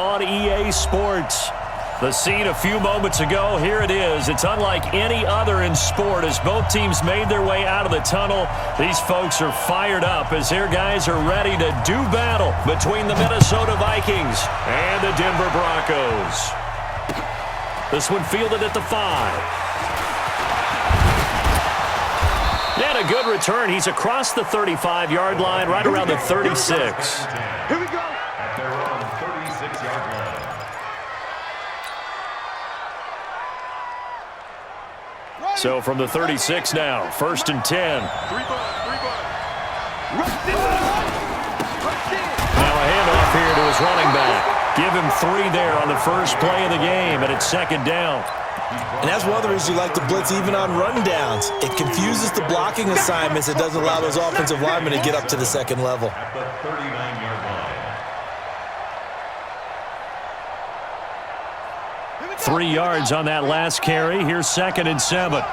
on EA Sports. The scene a few moments ago, here it is. It's unlike any other in sport as both teams made their way out of the tunnel. These folks are fired up as their guys are ready to do battle between the Minnesota Vikings and the Denver Broncos. This one fielded at the 5. And a good return. He's across the 35-yard line, right around the 36. Here we go. At their own 36-yard line. So from the 36 now, 1st and 10. Now a handoff here to his running back. Give him 3 there on the first play of the game, and it's 2nd down. And that's one of the reasons you like to blitz even on rundowns. It confuses the blocking assignments. It doesn't allow those offensive linemen to get up to the second level. At the 39-yard line. 3 yards on that last carry. Here's 2nd and 7. 36.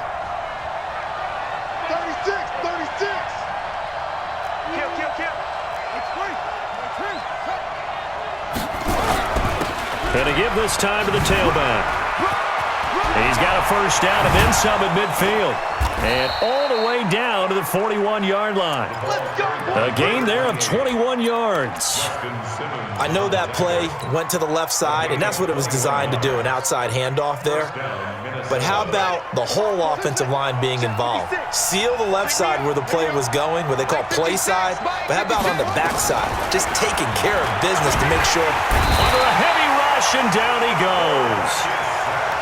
Going to give this time to the tailback. He's got a first down and then some at midfield. And all the way down to the 41-yard line. A gain there of 21 yards. I know that play went to the left side, and that's what it was designed to do, an outside handoff there. But how about the whole offensive line being involved? Seal the left side where the play was going, what they call play side. But how about on the back side? Just taking care of business to make sure. Under a heavy rush, and down he goes.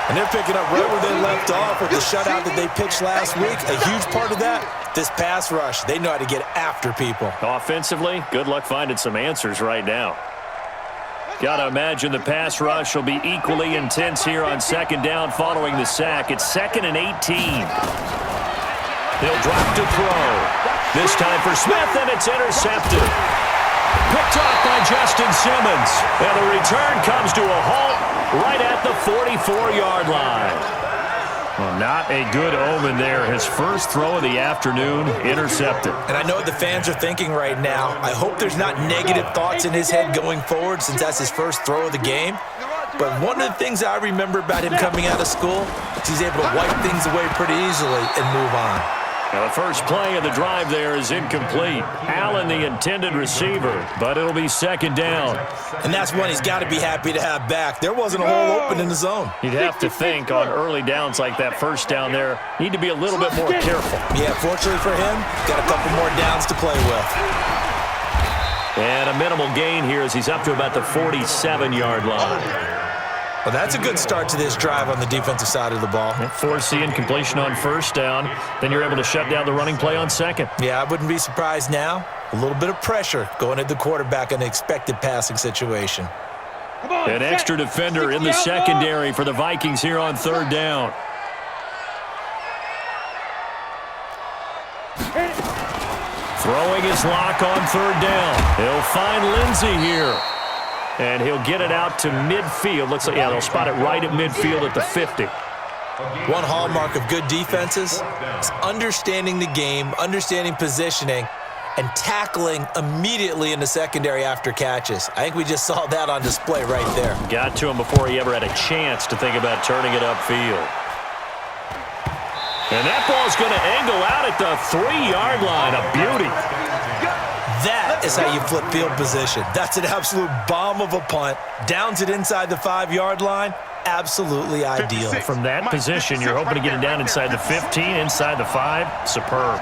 And they're picking up right where they left off with the shutout that they pitched last week. A huge part of that, this pass rush. They know how to get after people. Offensively, good luck finding some answers right now. Got to imagine the pass rush will be equally intense here on 2nd down following the sack. It's 2nd and 18. They'll drop to throw. This time for Smith, and it's intercepted. Picked off by Justin Simmons. And the return comes to a halt right at the 44-yard line. Well, not a good omen there. His first throw of the afternoon intercepted. And I know what the fans are thinking right now. I hope there's not negative thoughts in his head going forward since that's his first throw of the game. But one of the things I remember about him coming out of school is he's able to wipe things away pretty easily and move on. Now the first play of the drive there is incomplete. Allen, the intended receiver, but it'll be 2nd down. And that's one he's got to be happy to have back. There wasn't a hole open in the zone. You'd have to think on early downs like that first down there, need to be a little bit more careful. Yeah, fortunately for him, got a couple more downs to play with. And a minimal gain here as he's up to about the 47-yard line. Well, that's a good start to this drive on the defensive side of the ball. Forcing completion on 1st down. Then you're able to shut down the running play on 2nd. Yeah, I wouldn't be surprised now. A little bit of pressure going at the quarterback in an expected passing situation. An extra defender in the secondary for the Vikings here on 3rd down. Throwing his lock on 3rd down. He'll find Lindsey here. And he'll get it out to midfield. Looks like, yeah, they'll spot it right at midfield at the 50. One hallmark of good defenses is understanding the game, understanding positioning, and tackling immediately in the secondary after catches. I think we just saw that on display right there. Got to him before he ever had a chance to think about turning it upfield. And that ball's going to angle out at the 3-yard line. A beauty. That is how you flip field position. That's an absolute bomb of a punt. Downs it inside the 5-yard line. Absolutely ideal. From that position, you're hoping to get it down inside the 15, inside the 5. Superb.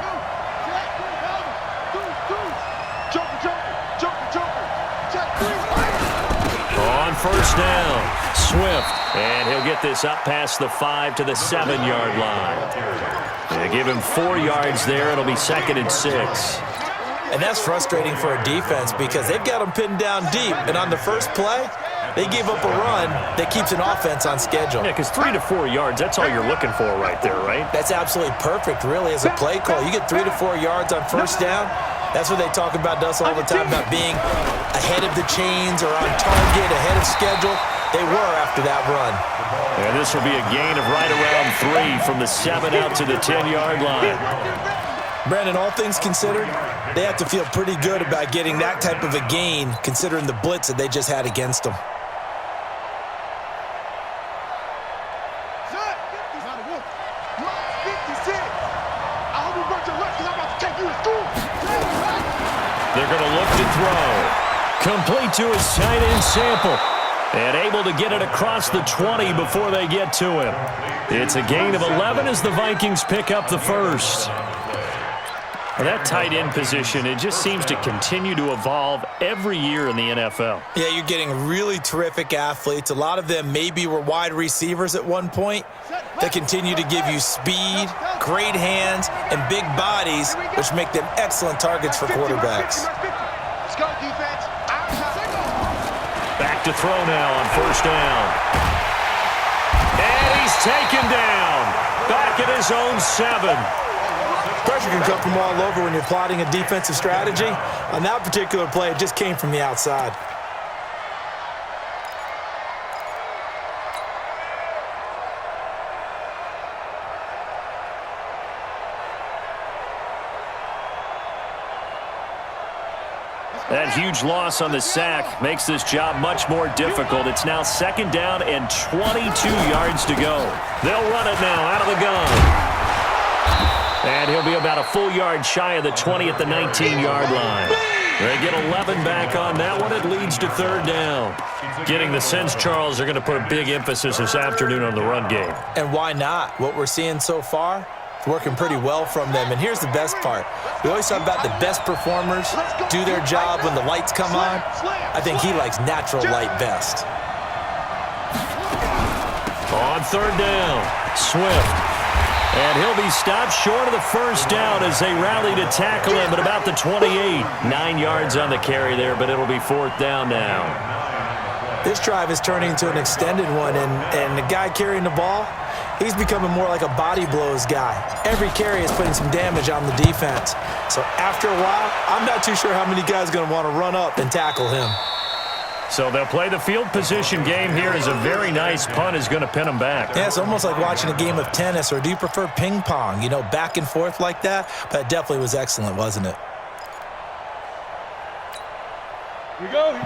On 1st down, Swift. And he'll get this up past the 5 to the 7-yard line. They give him 4 yards there. It'll be 2nd and 6. And that's frustrating for a defense because they've got them pinned down deep. And on the first play, they gave up a run that keeps an offense on schedule. Yeah, because 3 to 4 yards, that's all you're looking for right there, right? That's absolutely perfect, really, as a play call. You get 3 to 4 yards on 1st down. That's what they talk about to us all the time, about being ahead of the chains or on target, ahead of schedule. They were after that run. And this will be a gain of right around 3 from the 7 out to the 10-yard line. Brandon, all things considered, they have to feel pretty good about getting that type of a gain considering the blitz that they just had against them. They're going to look to throw. Complete to his tight end Sample. And able to get it across the 20 before they get to him. It's a gain of 11 as the Vikings pick up the first. Well, that tight end position, it just seems to continue to evolve every year in the NFL. Yeah, you're getting really terrific athletes. A lot of them maybe were wide receivers at one point. They continue to give you speed, great hands, and big bodies, which make them excellent targets for quarterbacks. Let's go, defense. Back to throw now on first down. And he's taken down. Back at his own 7. Pressure can come from all over when you're plotting a defensive strategy. On that particular play, it just came from the outside. That huge loss on the sack makes this job much more difficult. It's now 2nd down and 22 yards to go. They'll run it now out of the gun. And he'll be about a full yard shy of the 20 at the 19-yard line. They get 11 back on that one. It leads to 3rd down. Getting the sense, Charles, they're going to put a big emphasis this afternoon on the run game. And why not? What we're seeing so far, it's working pretty well from them. And here's the best part. We always talk about the best performers do their job when the lights come on. I think he likes natural light best. On 3rd down, Swift. And he'll be stopped short of the first down as they rally to tackle him at about the 28. 9 yards on the carry there, but it'll be 4th down now. This drive is turning into an extended one, and the guy carrying the ball, he's becoming more like a body blows guy. Every carry is putting some damage on the defense. So after a while, I'm not too sure how many guys are going to want to run up and tackle him. So they'll play the field position game here as a very nice punt is going to pin them back. Yeah, it's almost like watching a game of tennis, or do you prefer ping pong? You know, back and forth like that? But it definitely was excellent, wasn't it?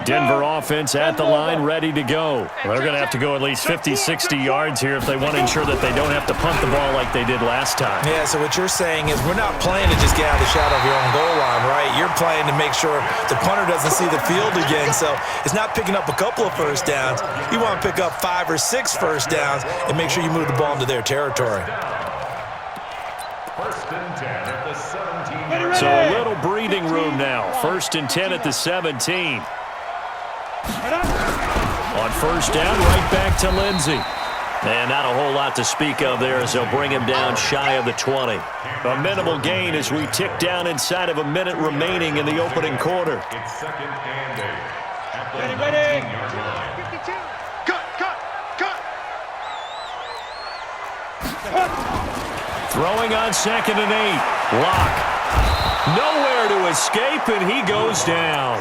Denver offense at the line, ready to go. They're going to have to go at least 50, 60 yards here if they want to ensure that they don't have to punt the ball like they did last time. Yeah, so what you're saying is we're not playing to just get out of the shadow of your own goal line, right? You're playing to make sure the punter doesn't see the field again. So it's not picking up a couple of first downs. You want to pick up 5 or 6 first downs and make sure you move the ball into their territory. 1st and 10 at the 17. So a little breathing room now. 1st and 10 at the 17. On first down, right back to Lindsey. And not a whole lot to speak of there as they'll bring him down shy of the 20. A minimal gain as we tick down inside of a minute remaining in the opening quarter. It's 2nd and 8 at the 19-yard line. 52. Cut. Throwing on 2nd and 8. Lock. Nowhere to escape, and he goes down.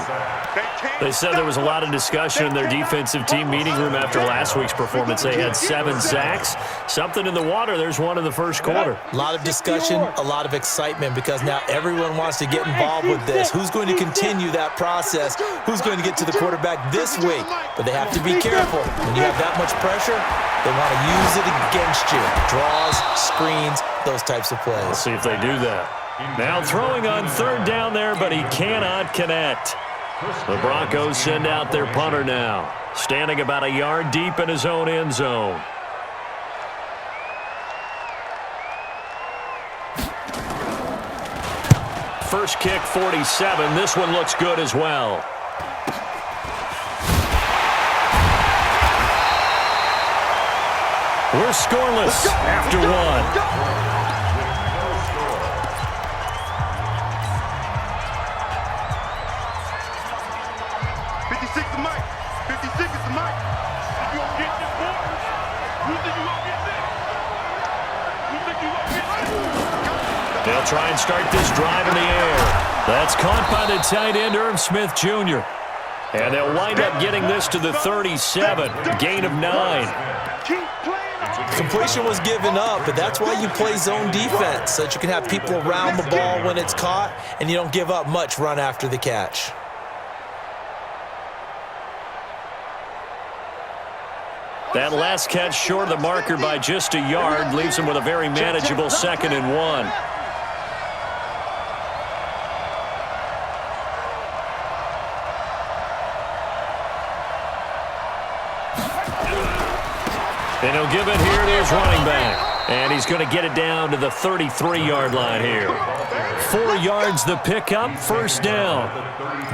They said there was a lot of discussion in their defensive team meeting room after last week's performance. They had 7 sacks. Something in the water. There's one in the first quarter. A lot of discussion, a lot of excitement, because now everyone wants to get involved with this. Who's going to continue that process? Who's going to get to the quarterback this week? But they have to be careful. When you have that much pressure, they want to use it against you. Draws, screens, those types of plays. We'll see if they do that. Now throwing on 3rd down there, but he cannot connect. The Broncos send out their punter now, standing about a yard deep in his own end zone. First kick, 47. This one looks good as well. We're scoreless after one. They'll try and start this drive in the air. That's caught by the tight end, Irv Smith Jr. And they'll wind up getting this to the 37, gain of 9. Completion was given up, but that's why you play zone defense, so that you can have people around the ball when it's caught, and you don't give up much run after the catch. That last catch short of the marker by just a yard leaves him with a very manageable 2nd and 1. And he'll give it here to his running back. And he's going to get it down to the 33-yard line here. 4 yards the pickup, first down.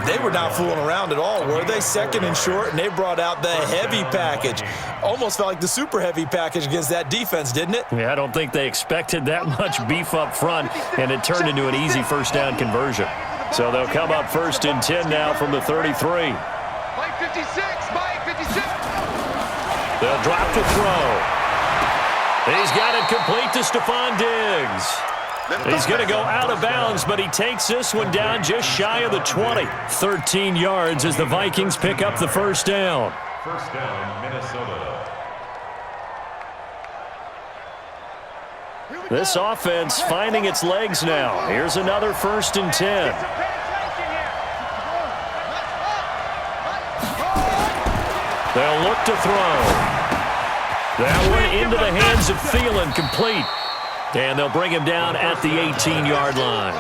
They were not fooling around at all, were they? Second and short, and they brought out the heavy package. Almost felt like the super heavy package against that defense, didn't it? Yeah, I don't think they expected that much beef up front, and it turned into an easy first down conversion. So they'll come up first and 10 now from the 33. Mike 56, Mike 56. They'll drop to throw. He's got it complete to Stephon Diggs. He's going to go out of bounds, but he takes this one down just shy of the 20. 13 yards as the Vikings pick up the first down. First down, Minnesota. This offense finding its legs now. Here's another first and 10. They'll look to throw. That one into the hands of Thielen, complete. And they'll bring him down at the 18-yard line.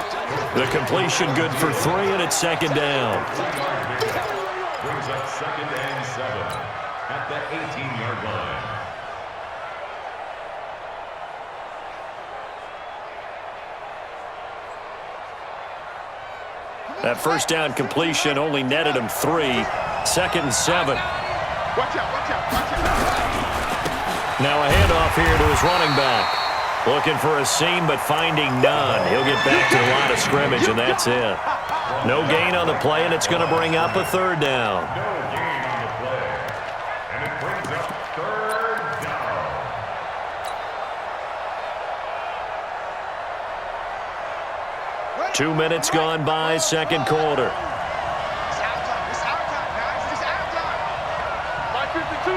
The completion good for 3, and it's second down. Brings up second and 7 at the 18-yard line. That first down completion only netted him 3. Second and 7. Watch out, watch out, watch out. Now a handoff here to his running back. Looking for a seam, but finding none. He'll get back to the line of scrimmage, and that's it. No gain on the play, and it's going to bring up a third down. No gain on the play. And it brings up third down. Ready? 2 minutes gone by, second quarter. It's halftime. It's halftime, guys. It's halftime. 5:52.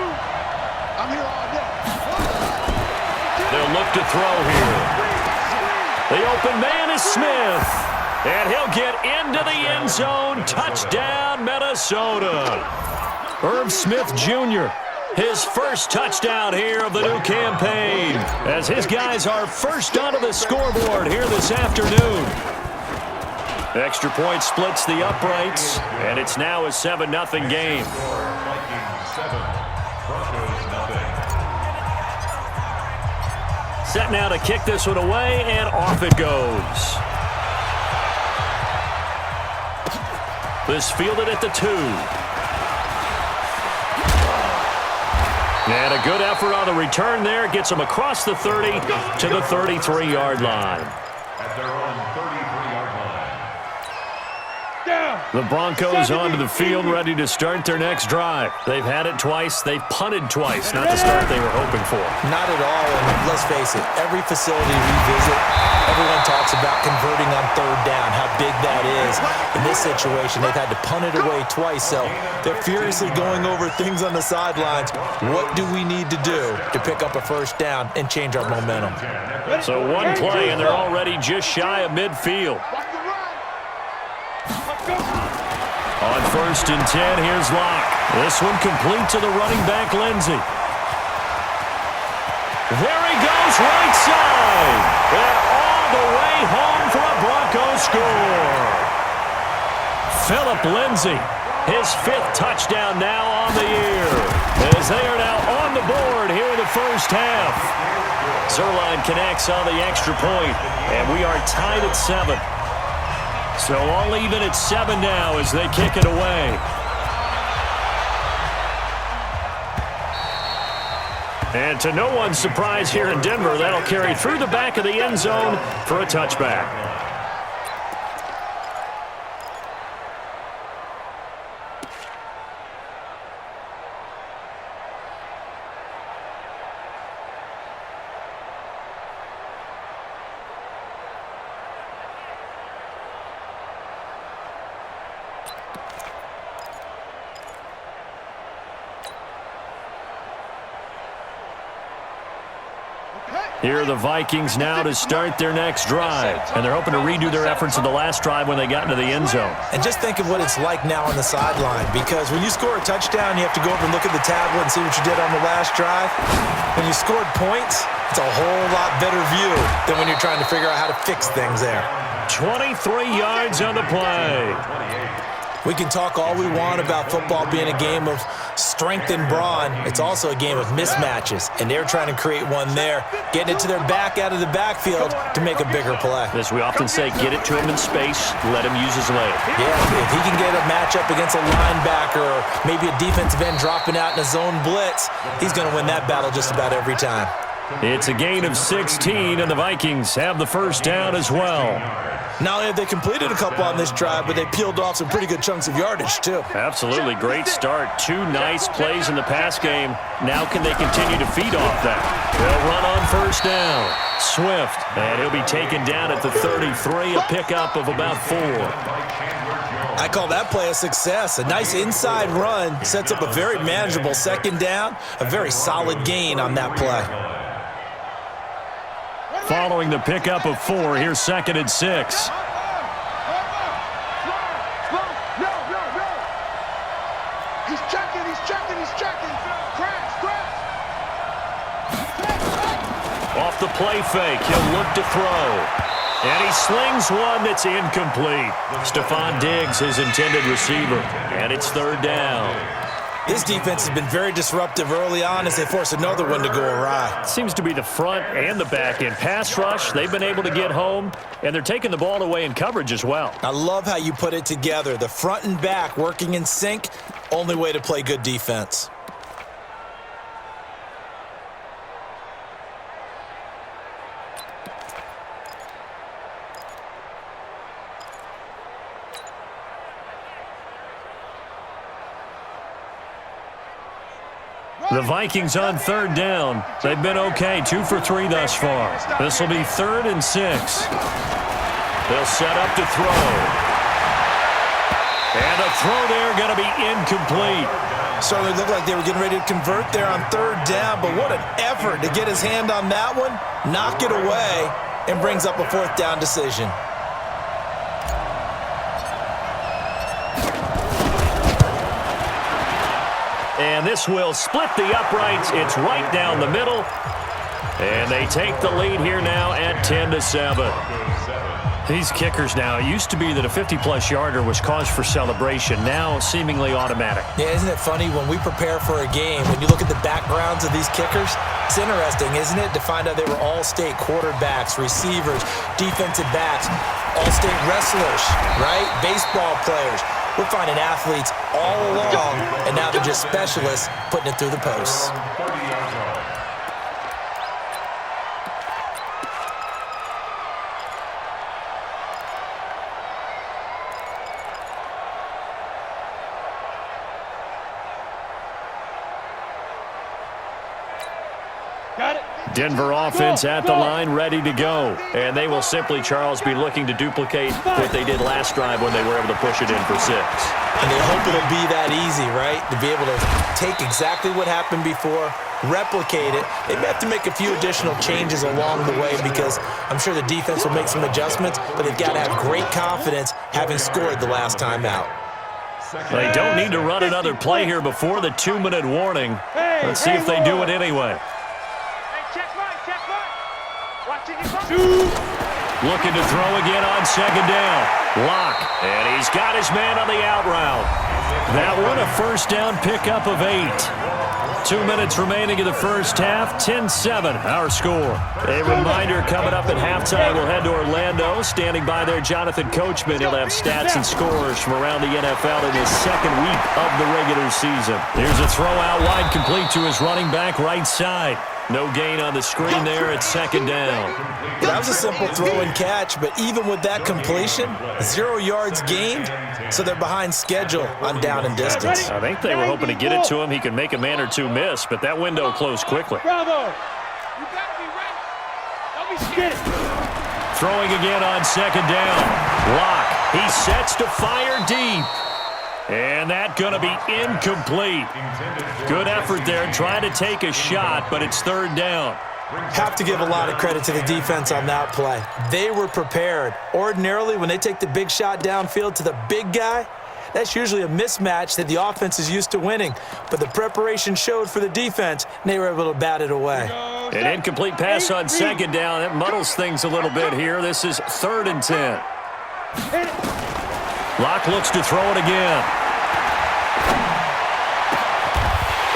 I'm here all day. They'll look to throw here. The open man is Smith. And he'll get into the end zone. Touchdown, Minnesota. Irv Smith Jr., his first touchdown here of the new campaign, as his guys are first onto the scoreboard here this afternoon. Extra point splits the uprights, and it's now a 7-0 game. Vikings 7, Broncos 0. Set now to kick this one away, and off it goes. This fielded at the 2. And a good effort on the return there. Gets them across the 30 to the 33-yard line. At their own 33-yard line. The Broncos onto the field, ready to start their next drive. They've had it twice. They've punted twice. Not the start they were hoping for. Not at all, and let's face it, every facility we visit, everyone talks about converting on third down, how big that is. In this situation, they've had to punt it away twice, so they're furiously going over things on the sidelines. What do we need to do to pick up a first down and change our momentum? So one play, and they're already just shy of midfield. On first and 10, here's Locke. This one complete to the running back, Lindsey. There he goes, right side. And all the way home for a Broncos score. Phillip Lindsey, his 5th touchdown now on the year, as they are now on the board here in the first half. Zerline connects on the extra point, and we are tied at 7. So all even at 7 now as they kick it away. And to no one's surprise here in Denver, that'll carry through the back of the end zone for a touchback. Here are the Vikings now to start their next drive. And they're hoping to redo their efforts in the last drive when they got into the end zone. And just think of what it's like now on the sideline, because when you score a touchdown, you have to go over and look at the tablet and see what you did on the last drive. When you scored points, it's a whole lot better view than when you're trying to figure out how to fix things there. 23 yards on the play. We can talk all we want about football being a game of strength and brawn. It's also a game of mismatches, and they're trying to create one there, getting it to their back out of the backfield to make a bigger play. As we often say, get it to him in space, let him use his leg. Yeah, if he can get a matchup against a linebacker or maybe a defensive end dropping out in a zone blitz, he's going to win that battle just about every time. It's a gain of 16, and the Vikings have the first down as well. Not only have they completed a couple on this drive, but they peeled off some pretty good chunks of yardage, too. Absolutely. Great start. 2 nice plays in the pass game. Now can they continue to feed off that? They'll run on first down. Swift, and he'll be taken down at the 33, a pickup of about 4. I call that play a success. A nice inside run sets up a very manageable second down, a very solid gain on that play. Following the pickup of 4, here's 2nd and 6. He's checking. Crash. Off the play fake, he'll look to throw. And he slings one that's incomplete. Stephon Diggs, his intended receiver. And it's 3rd down. This defense has been very disruptive early on as they force another one to go awry. Seems to be the front and the back end. Pass rush, they've been able to get home, and they're taking the ball away in coverage as well. I love how you put it together. The front and back working in sync, only way to play good defense. The Vikings on 3rd down. They've been okay, 2 for 3 thus far. This will be 3rd and 6. They'll set up to throw. And a throw there going to be incomplete. Certainly looked like they were getting ready to convert there on 3rd down, but what an effort to get his hand on that one, knock it away, and brings up a 4th down decision. And this will split the uprights. It's right down the middle. And they take the lead here now at 10-7. These kickers now, it used to be that a 50-plus yarder was cause for celebration. Now seemingly automatic. Yeah, isn't it funny when we prepare for a game, when you look at the backgrounds of these kickers, it's interesting, isn't it, to find out they were all-state quarterbacks, receivers, defensive backs, all-state wrestlers, right? Baseball players. We're finding athletes all along, and now they're just specialists putting it through the posts. Denver offense at the line, ready to go. And they will simply, Charles, be looking to duplicate what they did last drive when they were able to push it in for 6. And they hope it'll be that easy, right? To be able to take exactly what happened before, replicate it. They may have to make a few additional changes along the way because I'm sure the defense will make some adjustments, but they've got to have great confidence having scored the last time out. They don't need to run another play here before the 2-minute warning. Let's see if they do it anyway. Looking to throw again on 2nd down. Lock, and he's got his man on the out route. That one a first down pickup of 8. 2 minutes remaining in the first half, 10-7 our score. A reminder coming up at halftime, we'll head to Orlando. Standing by there, Jonathan Coachman. He'll have stats and scores from around the NFL in his 2nd week of the regular season. Here's a throw out wide, complete to his running back right side. No gain on the screen there at 2nd down. That was a simple throw and catch, but even with that completion, 0 yards gained, so they're behind schedule on down and distance. I think they were hoping to get it to him. He could make a man or two miss, but that window closed quickly. Bravo! You got to be ready. Don't be scared. Throwing again on 2nd down. Lock. He sets to fire deep. And that's going to be incomplete. Good effort there trying to take a shot, but it's 3rd down. Have to give a lot of credit to the defense on that play. They were prepared. Ordinarily, when they take the big shot downfield to the big guy, that's usually a mismatch that the offense is used to winning. But the preparation showed for the defense, and they were able to bat it away. An incomplete pass on 2nd down. That muddles things a little bit here. This is 3rd and 10. Locke looks to throw it again.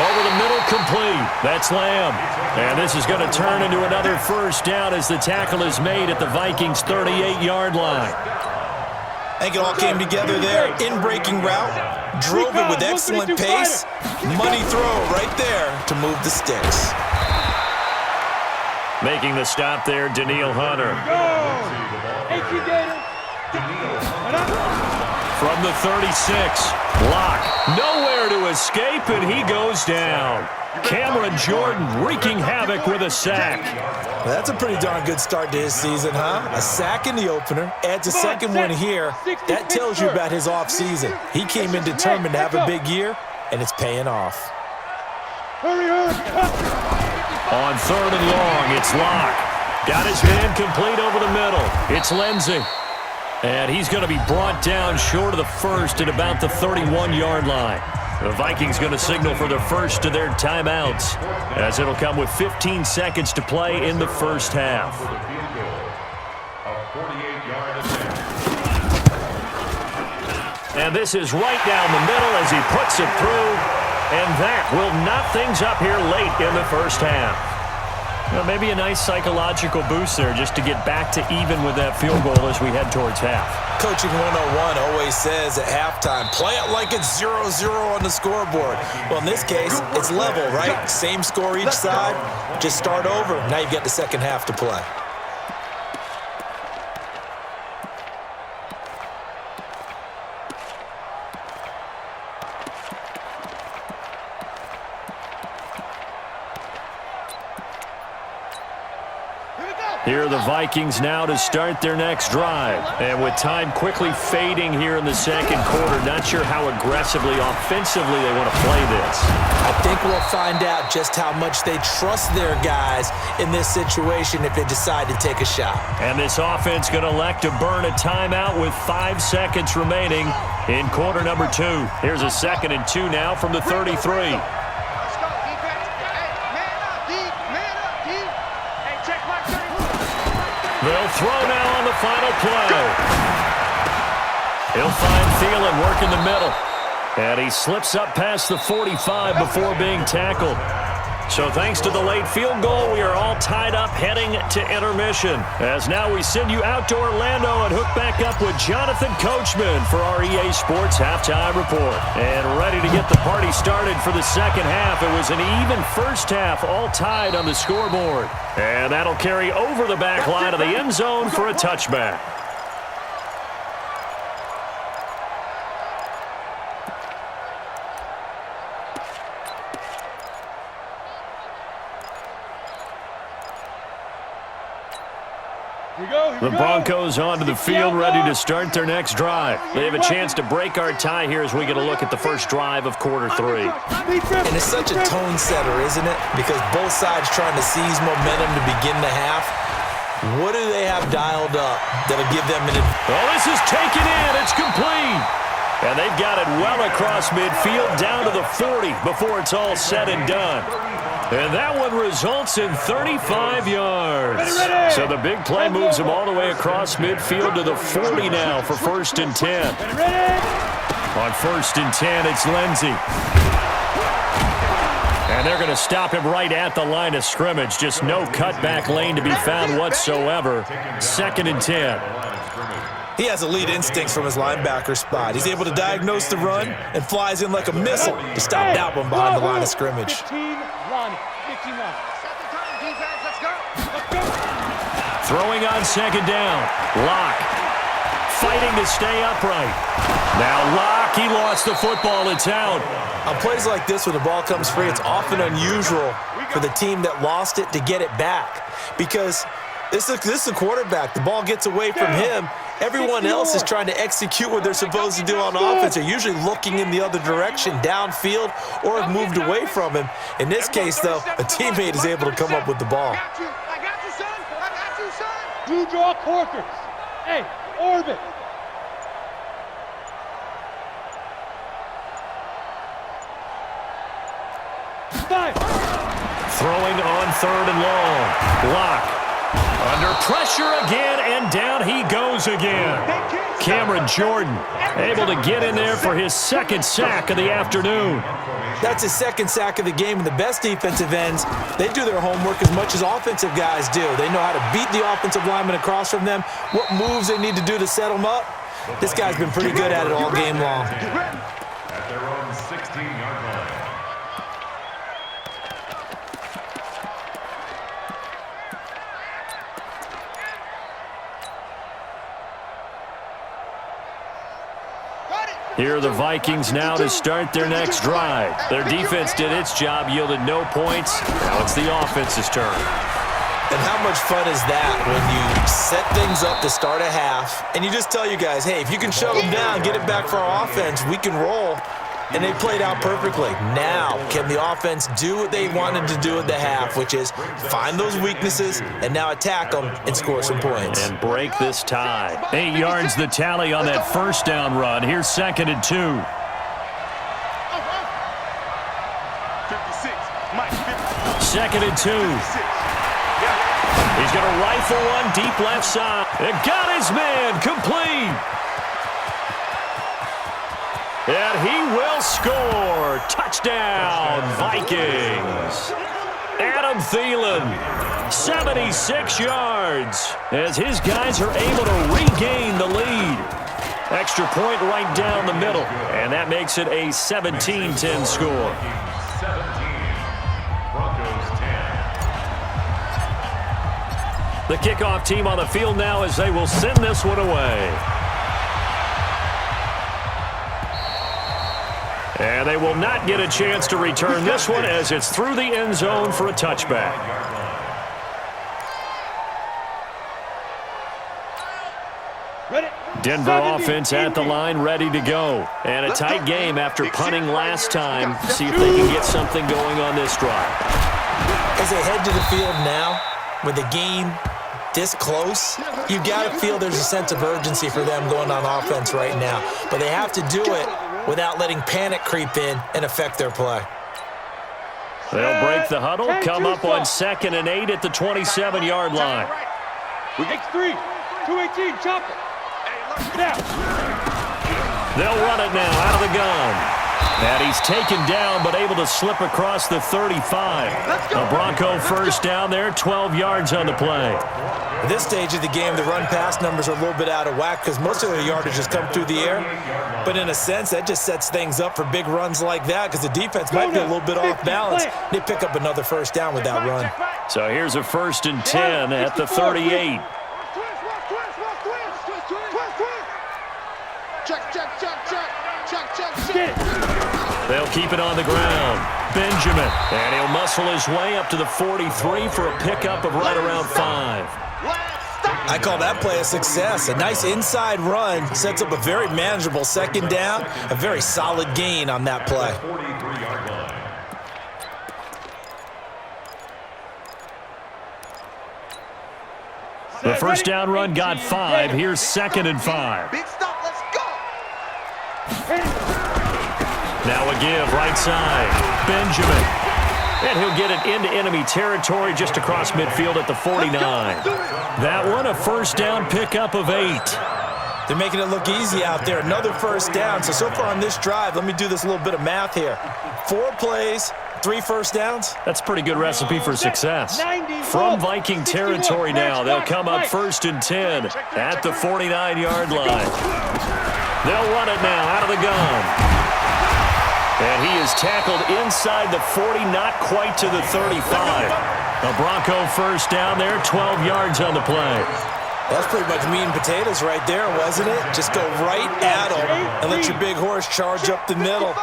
Over the middle, complete. That's Lamb. And this is going to turn into another first down as the tackle is made at the Vikings' 38-yard line. I think it all came together there. In-breaking route. Drove it with excellent pace. Money throw right there to move the sticks. Making the stop there, Daniil Hunter. From the 36, Locke nowhere to escape, and he goes down. Cameron Jordan wreaking havoc with a sack. Well, that's a pretty darn good start to his season, huh? A sack in the opener, adds a second one here. That tells you about his offseason. He came in determined to have a big year, and it's paying off. On 3rd and long, it's Locke. Got his man complete over the middle. It's Lindsey. And he's going to be brought down short of the first at about the 31-yard line. The Vikings going to signal for the first of their timeouts, as it'll come with 15 seconds to play in the first half. And this is right down the middle as he puts it through. And that will knot things up here late in the first half. Well, maybe a nice psychological boost there just to get back to even with that field goal as we head towards half. Coaching 101 always says at halftime, play it like it's 0-0 on the scoreboard. Well, in this case, it's level, right? Same score each side. Just start over. Now you've got the second half to play. Here are the Vikings now to start their next drive. And with time quickly fading here in the second quarter, not sure how aggressively, offensively they want to play this. I think we'll find out just how much they trust their guys in this situation if they decide to take a shot. And this offense going to elect to burn a timeout with 5 seconds remaining in quarter number 2. Here's a 2nd and 2 now from the 33. They'll throw now on the final play. He'll find Thielen working the middle. And he slips up past the 45 before being tackled. So thanks to the late field goal, we are all tied up heading to intermission. As now we send you out to Orlando and hook back up with Jonathan Coachman for our EA Sports Halftime Report. And ready to get the party started for the second half. It was an even first half, all tied on the scoreboard. And that'll carry over the back line of the end zone for a touchback. The Broncos onto the field, ready to start their next drive. They have a chance to break our tie here as we get a look at the first drive of quarter 3. And it's such a tone setter, isn't it? Because both sides trying to seize momentum to begin the half. What do they have dialed up that'll give them an advantage? Oh, this is taken in. It's complete. And they've got it well across midfield down to the 40 before it's all said and done. And that one results in 35 yards. So the big play moves them all the way across midfield to the 40 now for 1st and 10. On 1st and 10, it's Lindsey. And they're going to stop him right at the line of scrimmage. Just no cutback lane to be found whatsoever. 2nd and 10. He has elite instincts from his linebacker spot. He's able to diagnose the run and flies in like a missile to stop that one behind the line of scrimmage. 15 line. Throwing on 2nd down. Locke fighting to stay upright. Now Locke, he lost the football. It's out. On plays like this where the ball comes free, it's often unusual for the team that lost it to get it back. Because this is a quarterback. The ball gets away from him. Everyone else is trying to execute what they're supposed to do on offense. They're usually looking in the other direction, downfield, or have moved away from him. In this case, though, a teammate is able to come up with the ball. I got you, son. I got you, son. Do draw quarters. Hey, orbit. Throwing on 3rd and long. Locke Under pressure again, and down he goes again. Cameron Jordan able to get in there for his second sack of the afternoon. That's his second sack of the game, and the best defensive ends, they do their homework as much as offensive guys do. They know how to beat the offensive lineman across from them, what moves they need to do to set them up. This guy's been pretty good at it all game long. At their own 16-yard line. Here are the Vikings now to start their next drive. Their defense did its job, yielded no points. Now it's the offense's turn. And how much fun is that when you set things up to start a half, and you just tell you guys, hey, if you can shut them down, get it back for our offense, we can roll. And they played out perfectly. Now, can the offense do what they wanted to do at the half, which is find those weaknesses and now attack them and score some points. And break this tie. 8 yards the tally on that first down run. Here's 2nd and 2. 2nd and 2. He's going to rifle one deep left side. It got his man complete. And he will score. Touchdown, Vikings. Adam Thielen, 76 yards, as his guys are able to regain the lead. Extra point right down the middle, and that makes it a 17-10 score. 17. Broncos 10. The kickoff team on the field now as they will send this one away. And they will not get a chance to return this one as it's through the end zone for a touchback. Denver offense at the line, ready to go. And a tight game after punting last time. See if they can get something going on this drive. As they head to the field now, with the game this close, you've got to feel there's a sense of urgency for them going on offense right now. But they have to do it without letting panic creep in and affect their play. They'll break the huddle, come up on 2nd and 8 at the 27-yard line. X3, 218, chop it. Now. They'll run it now out of the gun. And he's taken down but able to slip across the 35. A Bronco first down there, 12 yards on the play. At this stage of the game, the run-pass numbers are a little bit out of whack because most of their yardage has come through the air. But in a sense, that just sets things up for big runs like that because the defense might be a little bit off balance. They pick up another first down with that run. So here's a 1st and 10 at the 38. They'll keep it on the ground. Benjamin, and he'll muscle his way up to the 43 for a pickup of right around 5. I call that play a success. A nice inside run sets up a very manageable 2nd down, a very solid gain on that play. 43-yard line. The first down run got 5. Here's 2nd and 5. Big stop, let's go. Now a give, right side. Benjamin. And he'll get it into enemy territory just across midfield at the 49. That one a first down pickup of 8. They're making it look easy out there. Another first down. So far on this drive, let me do this little bit of math here. 4 plays, 3 first downs. That's a pretty good recipe for success. From Viking territory now, they'll come up 1st and 10 at the 49-yard line. They'll run it now out of the gun. And he is tackled inside the 40, not quite to the 35. A Bronco first down there, 12 yards on the play. That's pretty much meat and potatoes right there, wasn't it? Just go right at them and let your big horse charge up the middle.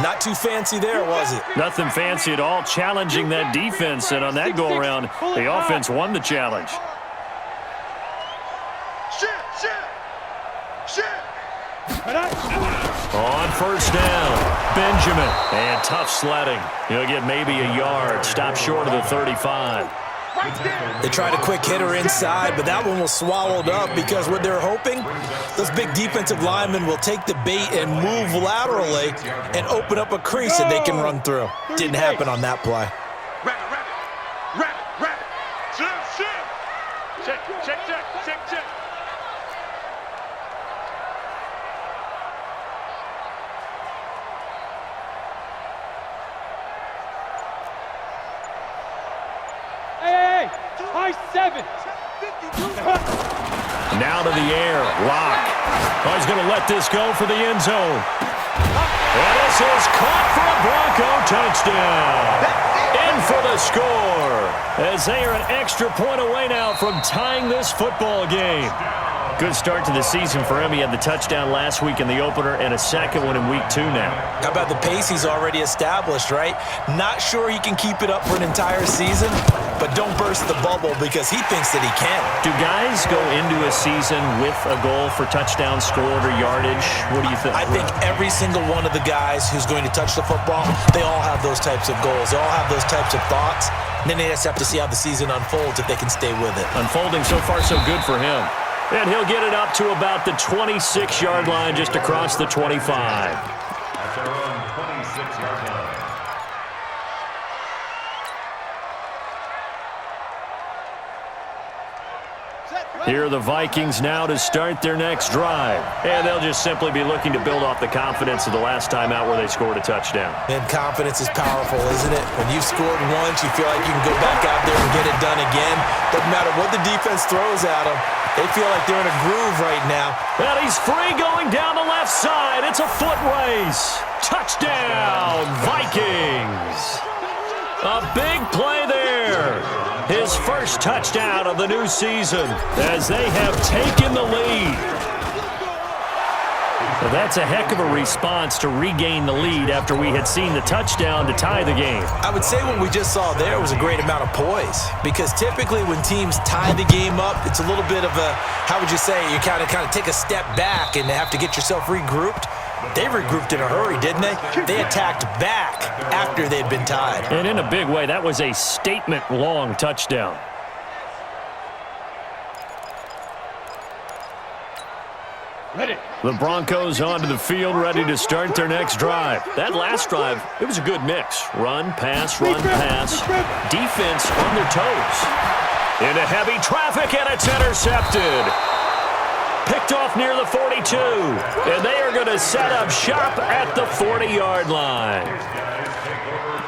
Not too fancy there, was it? Nothing fancy at all, challenging that defense. And on that go-around, the offense won the challenge. On first down, Benjamin. And tough sledding. He'll get maybe a yard. Stop short of the 35. They tried a quick hitter inside, but that one was swallowed up because what they're hoping, those big defensive linemen will take the bait and move laterally and open up a crease that they can run through. Didn't happen on that play. Check, check, check, check, check. Hey, high 7. Now to the air. Lock. Oh, he's going to let this go for the end zone. And this is caught for a Bronco touchdown. In for the score. As they are an extra point away now from tying this football game. Good start to the season for him. He had the touchdown last week in the opener and a second one in week 2 now. How about the pace he's already established, right? Not sure he can keep it up for an entire season, but don't burst the bubble because he thinks that he can. Do guys go into a season with a goal for touchdown scored or yardage? What do you think? I think every single one of the guys who's going to touch the football, they all have those types of goals. They all have those types of thoughts. And then they just have to see how the season unfolds if they can stay with it. Unfolding so far so good for him. And he'll get it up to about the 26-yard line, just across the 25. At their own 26-yard line. Here are the Vikings now to start their next drive. And they'll just simply be looking to build off the confidence of the last time out where they scored a touchdown. And confidence is powerful, isn't it? When you've scored once, you feel like you can go back out there and get it done again. Doesn't matter what the defense throws at them. They feel like they're in a groove right now. And he's free going down the left side. It's a foot race. Touchdown, Vikings. A big play there. His first touchdown of the new season as they have taken the lead. Well, that's a heck of a response to regain the lead after we had seen the touchdown to tie the game. I would say what we just saw there was a great amount of poise because typically when teams tie the game up, it's a little bit of a, how would you say, you kind of take a step back and have to get yourself regrouped. They regrouped in a hurry, didn't they? They attacked back after they'd been tied. And in a big way, that was a statement-long touchdown. Ready. The Broncos onto the field, ready to start their next drive. That last drive, it was a good mix. Run, pass, run, pass. Defense on their toes. Into heavy traffic, and it's intercepted. Picked off near the 42. And they are going to set up shop at the 40-yard line.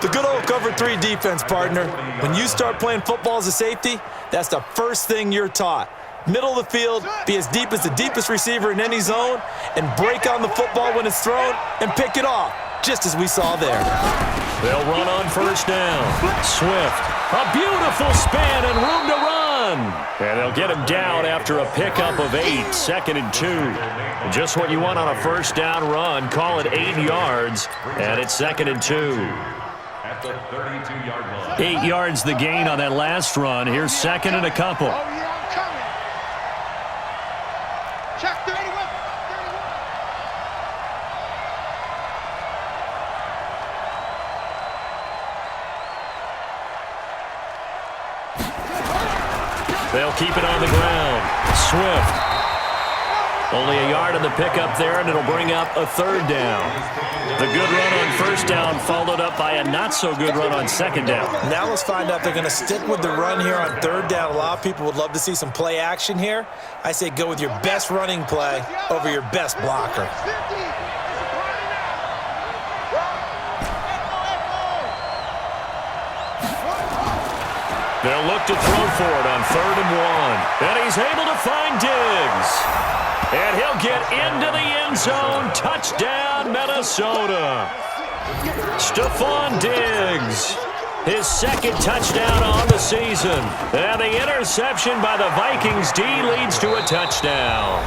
The good old cover 3 defense, partner. When you start playing football as a safety, that's the first thing you're taught. Middle of the field, be as deep as the deepest receiver in any zone, and break on the football when it's thrown and pick it off, just as we saw there. They'll run on first down. Swift, a beautiful spin and room to run. And they'll get him down after a pickup of 8, 2nd and 2. Just what you want on a first down run. Call it 8 yards, and it's 2nd and 2. At the 32-yard line. 8 yards the gain on that last run. Here's 2nd and a couple. Oh, yeah, I'm coming. Check 31. They'll keep it on the ground. Swift. Only a yard on the pickup there, and it'll bring up a 3rd down. The good run on first down followed up by a not-so-good run on 2nd down. Now let's find out if they're going to stick with the run here on 3rd down. A lot of people would love to see some play action here. I say go with your best running play over your best blocker. They'll look to throw for it on 3rd and 1. And he's able to find Diggs. And he'll get into the end zone. Touchdown, Minnesota. Stephon Diggs. His 2nd touchdown on the season. And the interception by the Vikings D leads to a touchdown.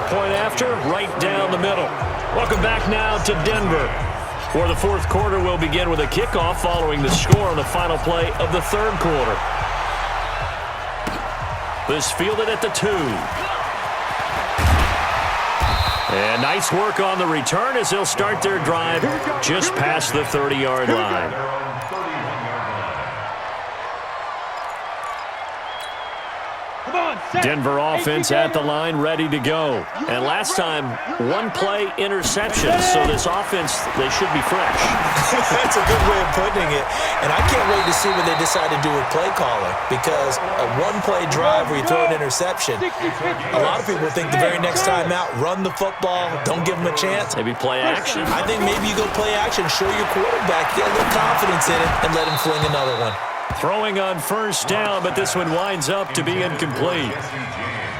Point after, right down the middle. Welcome back now to Denver, where the 4th quarter will begin with a kickoff following the score on the final play of the 3rd quarter. This fielded at the 2. And nice work on the return as they'll start their drive just past the 30-yard line. Denver offense at the line, ready to go. And last time, one play interception, so this offense, they should be fresh. That's a good way of putting it. And I can't wait to see what they decide to do with play calling, because a one-play drive where you throw an interception, a lot of people think the very next time out, run the football, don't give them a chance. Maybe play action. I think maybe you go play action, show your quarterback, get a little confidence in it, and let him fling another one. Throwing on first down, but this one winds up to be incomplete.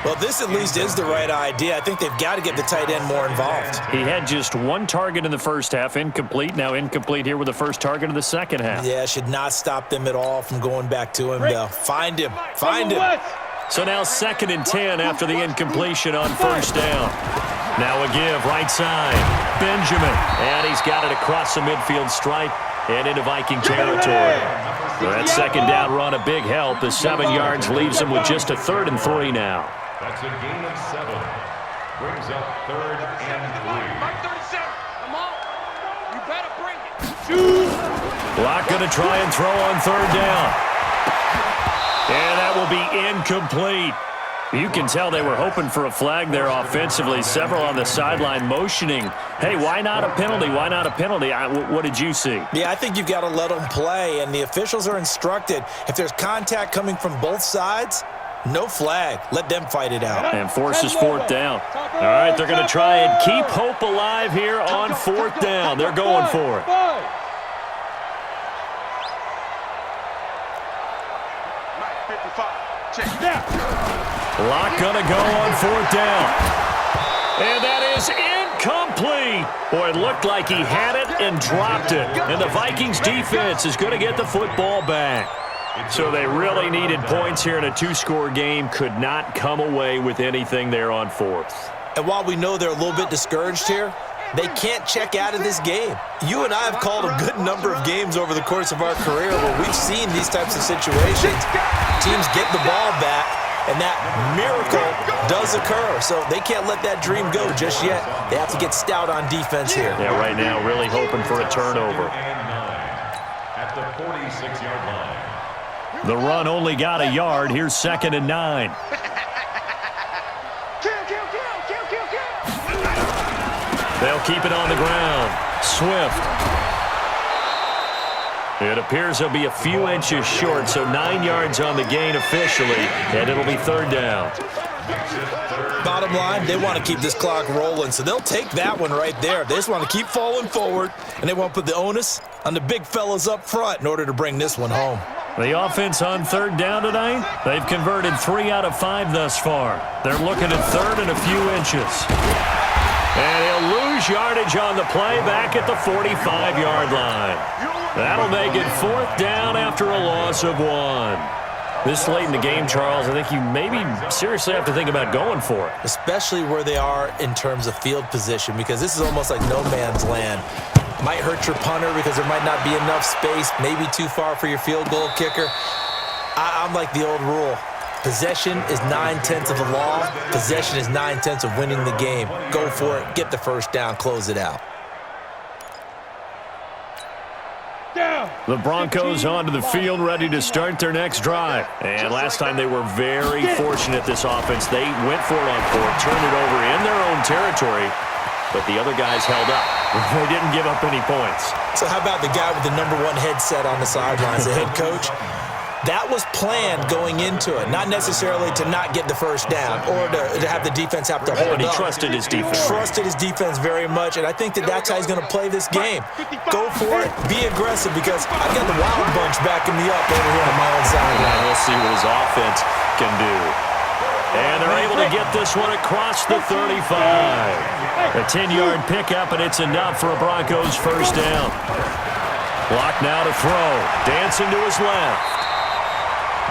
Well, this at least is the right idea. I think they've got to get the tight end more involved. He had just one target in the first half, incomplete. Now incomplete here with the first target of the second half. Yeah, should not stop them at all from going back to him, though. Find him. Find him. So now 2nd and 10 after the incompletion on first down. Now a give, right side. Benjamin. And he's got it across the midfield stripe and into Viking territory. So that second down run, a big help. The 7 yards leaves him with just a 3rd and 3 now. That's a gain of 7. Brings up 3rd and 3. Mike 37, come on. You better bring it. Block going to try and throw on 3rd down. And that will be incomplete. You can tell they were hoping for a flag there offensively. Several on the sideline motioning, hey, why not a penalty? Why not a penalty? What did you see? Yeah, I think you've got to let them play, and the officials are instructed. If there's contact coming from both sides, no flag. Let them fight it out. And forces 4th down. All right, they're going to try and keep hope alive here on 4th down. They're going for it. Mike 55, check it out. Lock going to go on 4th down. And that is incomplete. Boy, it looked like he had it and dropped it. And the Vikings defense is going to get the football back. So they really needed points here in a 2-score game. Could not come away with anything there on 4th. And while we know they're a little bit discouraged here, they can't check out of this game. You and I have called a good number of games over the course of our career where we've seen these types of situations. Teams get the ball back, and that miracle does occur. So they can't let that dream go just yet. They have to get stout on defense here. Yeah, right now really hoping for a turnover. At the 46-yard line. The run only got a yard. Here's 2nd and 9. They'll keep it on the ground. Swift. It appears he'll be a few inches short, so 9 yards on the gain officially, and it'll be 3rd down. Bottom line, they want to keep this clock rolling, so they'll take that one right there. They just want to keep falling forward, and they want to put the onus on the big fellas up front in order to bring this one home. The offense on 3rd down tonight, they've converted 3 out of 5 thus far. They're looking at 3rd and a few inches. And he'll lose yardage on the play back at the 45-yard line. That'll make it 4th down after a loss of 1. This late in the game, Charles, I think you maybe seriously have to think about going for it. Especially where they are in terms of field position, because this is almost like no man's land. Might hurt your punter because there might not be enough space, maybe too far for your field goal kicker. I'm like the old rule. Possession is 9/10 of the law. Possession is 9/10 of winning the game. Go for it. Get the first down. Close it out. The Broncos onto the field, ready to start their next drive. And last time they were very fortunate, this offense. They went for it on 4th, turned it over in their own territory, but the other guys held up. They didn't give up any points. So how about the guy with the #1 headset on the sidelines, the head coach? That was planned going into it, not necessarily to not get the first down or to have the defense have to hold up. But he trusted his defense. Trusted his defense very much, and I think that's how he's going to play this game. Go for it. Be aggressive, because I've got the Wild Bunch backing me up over here on my own sideline. And we'll see what his offense can do. And they're able to get this one across the 35. A 10-yard pickup, and it's enough for a Broncos first down. Block now to throw. Dancing to his left.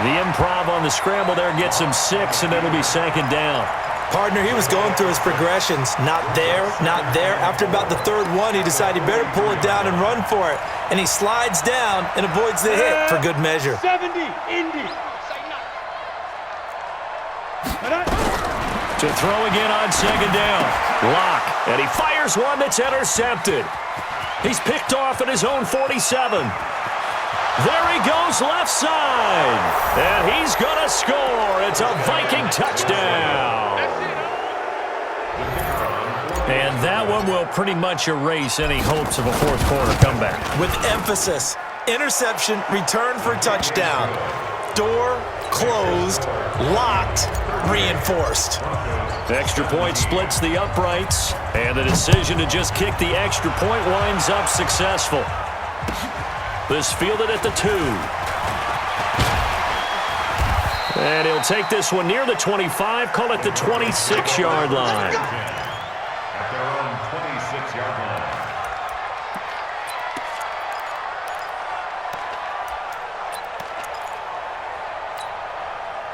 The improv on the scramble there gets him 6, and it'll be 2nd down. Partner, he was going through his progressions. Not there, not there. After about the 3rd one, he decided he better pull it down and run for it. And he slides down and avoids the hit for good measure. 70, Indy. To throw again on 2nd down. Lock, and he fires one that's intercepted. He's picked off at his own 47. There he goes left side. And he's going to score. It's a Viking touchdown. And that one will pretty much erase any hopes of a fourth quarter comeback. With emphasis, interception, return for touchdown. Door closed, locked, reinforced. The extra point splits the uprights, and the decision to just kick the extra point winds up successful. This fielded at the 2. And he'll take this one near the 25, call it the 26-yard line. At their own 26-yard line.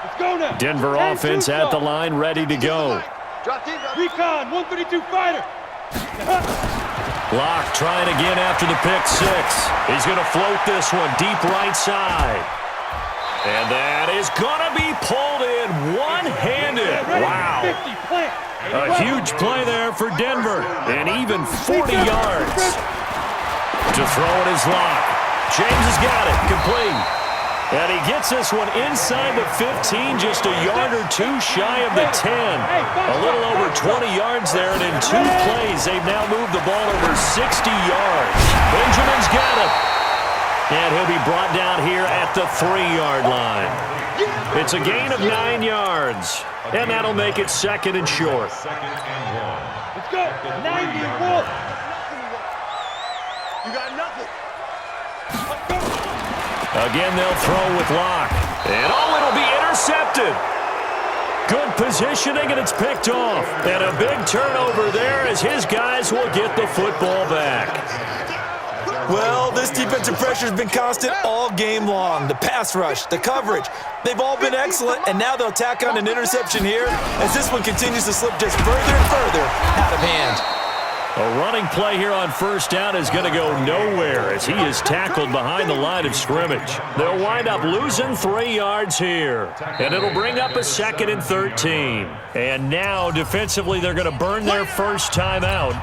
Let's go now. Denver offense at the line, ready to go. Recon, 132 fighter. Locke trying again after the pick 6. He's going to float this one deep right side. And that is going to be pulled in one-handed. Wow. A huge play there for Denver. And even 40 yards. To throw it is Locke. James has got it. Complete. And he gets this one inside the 15, just a yard or two shy of the 10. A little over 20 yards there, and in 2 plays, they've now moved the ball over 60 yards. Benjamin's got it. And he'll be brought down here at the 3-yard line. It's a gain of 9 yards, and that'll make it second and short. Second and 1. Let's go. 91. You got nothing. Again, they'll throw with Locke. And, it'll be intercepted. Good positioning, and it's picked off. And a big turnover there as his guys will get the football back. Well, this defensive pressure has been constant all game long. The pass rush, the coverage, they've all been excellent, and now they'll tack on an interception here as this one continues to slip just further and further out of hand. A running play here on first down is going to go nowhere as he is tackled behind the line of scrimmage. They'll wind up losing 3 yards here, and it'll bring up a second and 13. And now, defensively, they're going to burn their first time out.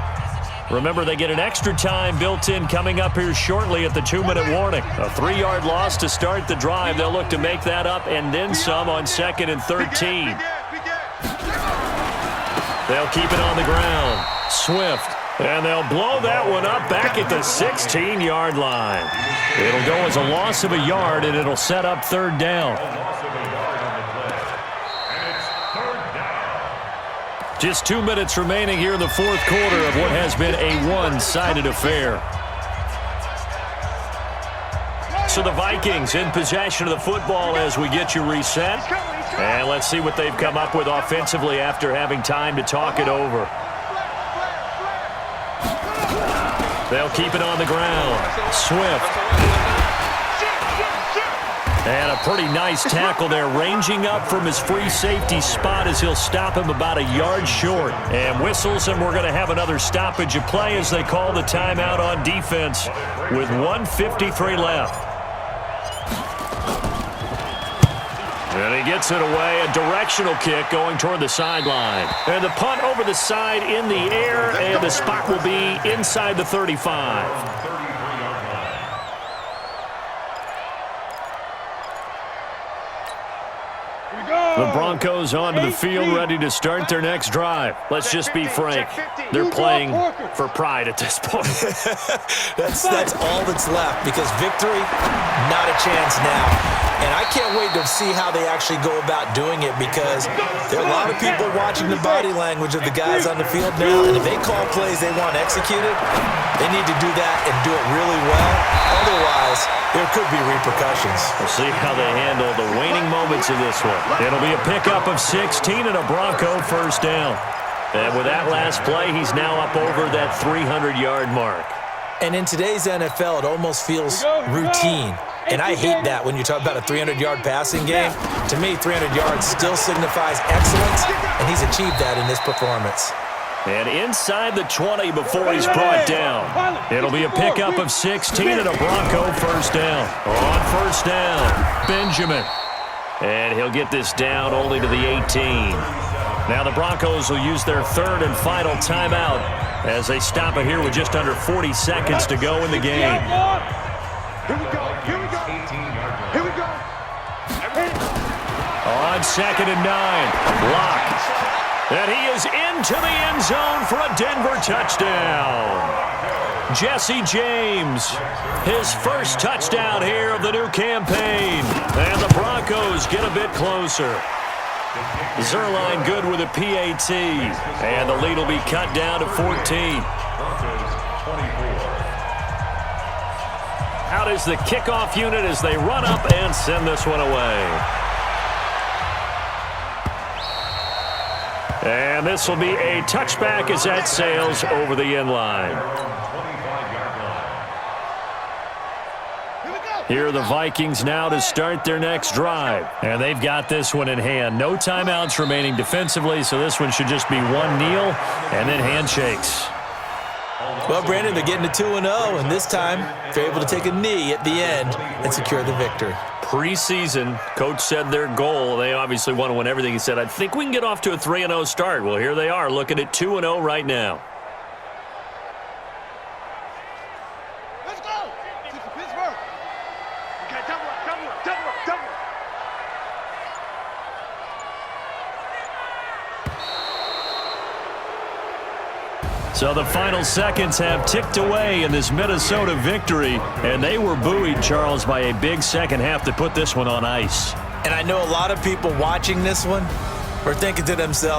Remember, they get an extra time built in coming up here shortly at the 2-minute warning. A 3-yard loss to start the drive. They'll look to make that up and then some on second and 13. They'll keep it on the ground. Swift. And they'll blow that one up back at the 16-yard line. It'll go as a loss of a yard, and it'll set up third down. Loss of a yard on the play. And it's third down. Just 2 minutes remaining here in the fourth quarter of what has been a one-sided affair. So the Vikings in possession of the football as we get you reset. And let's see what they've come up with offensively after having time to talk it over. They'll keep it on the ground. Swift. And a pretty nice tackle there, ranging up from his free safety spot as he'll stop him about a yard short. And whistles, and we're going to have another stoppage of play as they call the timeout on defense with 1:53 left. And he gets it away, a directional kick going toward the sideline. And the punt over the side in the air, and the spot will be inside the 35. The Broncos onto the field, ready to start their next drive. Let's just be frank. They're playing for pride at this point. That's all that's left because victory, not a chance now. And I can't wait to see how they actually go about doing it because there are a lot of people watching the body language of the guys on the field now. And if they call plays they want executed, they need to do that and do it really well. Otherwise, there could be repercussions. We'll see how they handle the waning moments of this one. It'll be a pickup of 16 and a Bronco first down. And with that last play, he's now up over that 300-yard mark. And in today's NFL, it almost feels routine. And I hate that when you talk about a 300-yard passing game. To me, 300 yards still signifies excellence, and he's achieved that in this performance. And inside the 20 before he's brought down. It'll be a pickup of 16 and a Bronco first down. On first down, Benjamin. And he'll get this down only to the 18. Now the Broncos will use their third and final timeout as they stop it here with just under 40 seconds to go in the game. Here we go. Here we go. 2nd and 9. Locked. And he is into the end zone for a Denver touchdown. Jesse James, his first touchdown here of the new campaign. And the Broncos get a bit closer. Zerline good with a PAT. And the lead will be cut down to 14. Out is the kickoff unit as they run up and send this one away. And this will be a touchback as that sails over the end line. Here are the Vikings now to start their next drive. And they've got this one in hand. No timeouts remaining defensively, so this one should just be one kneel and then handshakes. Well, Brandon, they're getting to 2-0, and this time they're able to take a knee at the end and secure the victory. Preseason, coach said their goal, they obviously want to win everything. He said, I think we can get off to a 3-0 start. Well, here they are looking at 2-0 right now. Let's go. To Pittsburgh. Okay, double. So the final seconds have ticked away in this Minnesota victory, and they were buoyed, Charles, by a big second half to put this one on ice. And I know a lot of people watching this one are thinking to themselves,